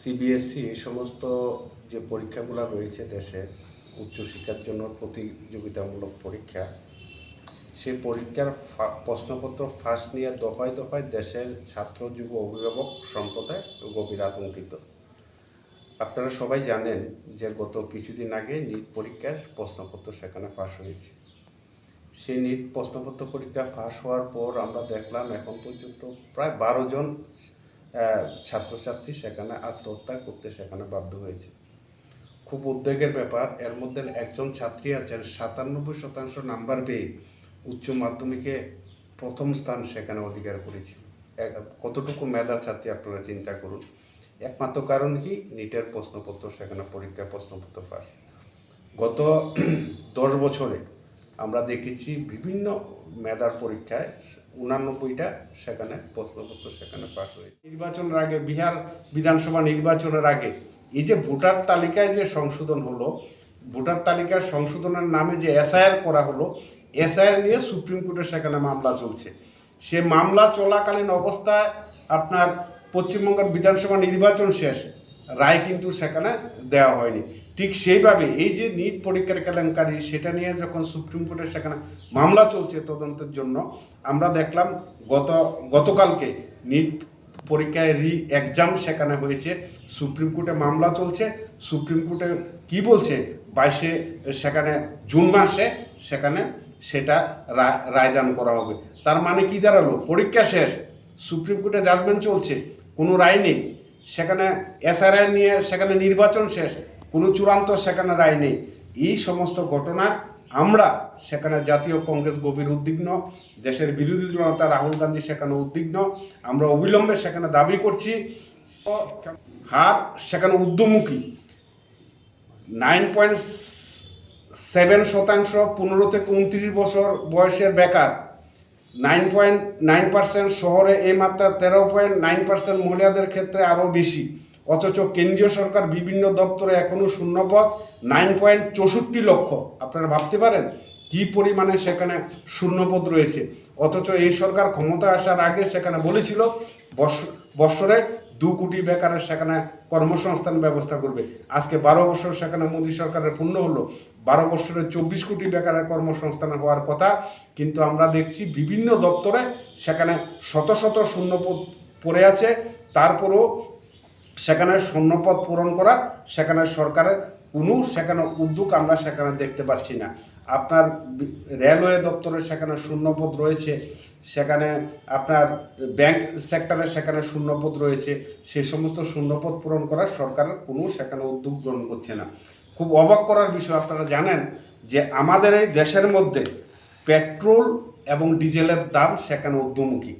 CBSE এই সমস্ত যে পরীক্ষাগুলো রয়েছে দেশে উচ্চশিক্ষার জন্য প্রতিযোগিতামূলক পরীক্ষা, সেই পরীক্ষার প্রশ্নপত্র ফাঁস নিয়ে দফায় দফায় দেশের ছাত্র যুব অভিভাবক সম্প্রদায় গভীর আতঙ্কিত। আপনারা সবাই জানেন যে গত কিছুদিন আগে নিট পরীক্ষার প্রশ্নপত্র সেখানে ফাঁস হয়েছে। সেই নিট প্রশ্নপত্র পরীক্ষা ফাঁস হওয়ার পর আমরা দেখলাম এখন পর্যন্ত প্রায় 12 জন ছাত্রছাত্রী সেখানে আত্মহত্যা করতে সেখানে বাধ্য হয়েছে। খুব উদ্বেগের ব্যাপার, এর মধ্যে একজন ছাত্রী আছেন 97% নাম্বার পেয়ে উচ্চ মাধ্যমিকে প্রথম স্থান সেখানে অধিকার করেছে। কতটুকু মেধা ছাত্রী আপনারা চিন্তা করুন। একমাত্র কারণ কি? নিটের প্রশ্নপত্র সেখানে পরীক্ষা প্রশ্নপত্র ফাঁস। গত 10 বছরে আমরা দেখেছি বিভিন্ন মেধার পরীক্ষায় 89টা সেখানে প্রশ্নপত্র সেখানে পাস হয়েছে। নির্বাচনের আগে, বিহার বিধানসভা নির্বাচনের আগে এই যে ভোটার তালিকায় যে সংশোধন হলো, ভোটার তালিকার সংশোধনের নামে যে এসআইআর করা হলো, এসআইআর নিয়ে সুপ্রিম কোর্টে সেখানে মামলা চলছে। সে মামলা চলাকালীন অবস্থায় আপনার পশ্চিমবঙ্গের বিধানসভা নির্বাচন শেষ, রায় কিন্তু সেখানে দেওয়া হয়নি। ঠিক সেইভাবে এই যে নিট পরীক্ষার কেলেঙ্কারি, সেটা নিয়ে যখন সুপ্রিম কোর্টে সেখানে মামলা চলছে তদন্তের জন্য, আমরা দেখলাম গতকালকে নিট পরীক্ষায় এক্সাম সেখানে হয়েছে, সুপ্রিম কোর্টে মামলা চলছে। সুপ্রিম কোর্টে কি বলছে, 22 সেখানে জুন মাসে সেখানে সেটা রায়দান করা হবে। তার মানে কি দাঁড়ালো? পরীক্ষা শেষ, সুপ্রিম কোর্টে জাজমেন্ট চলছে, কোনো রায় নেই। সেখানে এসআরআই নিয়ে সেখানে নির্বাচন শেষ, কোনো চূড়ান্ত সেখানে রায় নেই। এই সমস্ত ঘটনা আমরা সেখানে জাতীয় কংগ্রেস গভীর উদ্বিগ্ন, দেশের বিরোধী দলনেতা রাহুল গান্ধী সেখানে উদ্বিগ্ন। আমরা অবিলম্বে সেখানে দাবি করছি, হার সেখানে ঊর্ধ্বমুখী। 9.7% 15 থেকে 29 বছর বয়সের বেকার, 9.9% শহরে এই মাত্রা, 13.9% মহিলাদের ক্ষেত্রে আরও বেশি। অথচ কেন্দ্রীয় সরকার বিভিন্ন দপ্তরে এখনও শূন্যপদ 9.64 লক্ষ। আপনারা ভাবতে পারেন কি পরিমাণে সেখানে শূন্যপদ রয়েছে। অথচ এই সরকার ক্ষমতা আসার আগে সেখানে বলেছিল বছরে 2 কোটি বেকারের সেখানে কর্মসংস্থান ব্যবস্থা করবে। আজকে 12 বছর সেখানে মোদী সরকারের পূর্ণ হলো, 12 বছরে 24 কোটি বেকারের কর্মসংস্থান হওয়ার কথা, কিন্তু আমরা দেখছি বিভিন্ন দপ্তরে সেখানে শত শত শূন্যপদ পড়ে আছে। তারপরেও সেখানে শূন্যপদ পূরণ করা সেখানে সরকারের কোনো সেখানে উদ্যোগ আমরা সেখানে দেখতে পাচ্ছি না। আপনার রেলওয়ে দপ্তরে সেখানে শূন্যপদ রয়েছে, সেখানে আপনার ব্যাংক সেক্টরে সেখানে শূন্যপদ রয়েছে। সেই সমস্ত শূন্যপদ পূরণ করার সরকারের কোনো সেখানে উদ্যোগ গ্রহণ করছে না। খুব অবাক করার বিষয়, আপনারা জানেন যে আমাদের এই দেশের মধ্যে পেট্রোল এবং ডিজেলের দাম সেখানে ঊর্ধ্বমুখী।